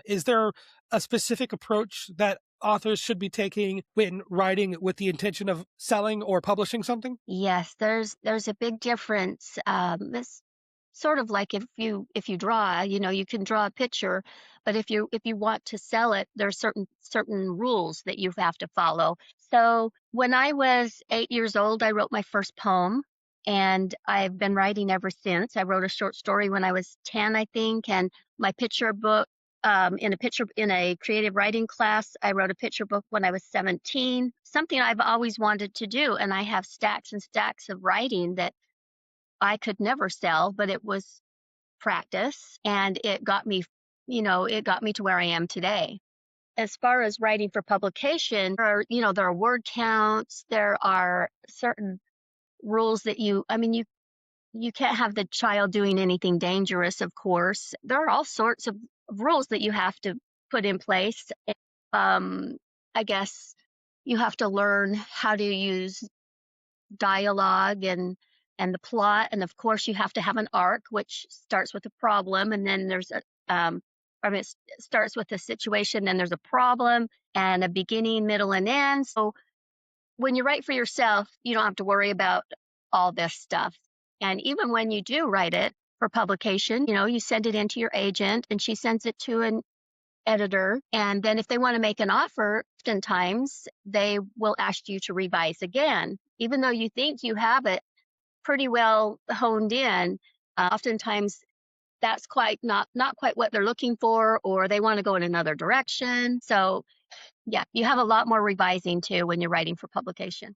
Is there a specific approach that authors should be taking when writing with the intention of selling or publishing something? Yes, there's a big difference. It's sort of like if you draw, you can draw a picture, but if you want to sell it, there's certain rules that you have to follow. So when I was 8 years old, I wrote my first poem, and I've been writing ever since. I wrote a short story when I was 10, I think, and my picture book. In a creative writing class, I wrote a picture book when I was 17, something I've always wanted to do. And I have stacks and stacks of writing that I could never sell, but it was practice, and it got me to where I am today. As far as writing for publication, there are word counts, there are certain rules that you can't have the child doing anything dangerous, of course. There are all sorts of rules that you have to put in place. Um, I guess you have to learn how to use dialogue and the plot, and of course you have to have an arc, which starts with a problem, and then there's a it starts with a situation, then there's a problem and a beginning, middle, and end. So when you write for yourself, you don't have to worry about all this stuff. And even when you do write it for publication, you send it in to your agent, and she sends it to an editor. And then if they want to make an offer, oftentimes they will ask you to revise again. Even though you think you have it pretty well honed in, oftentimes that's quite not quite what they're looking for, or they want to go in another direction. So yeah, you have a lot more revising too when you're writing for publication.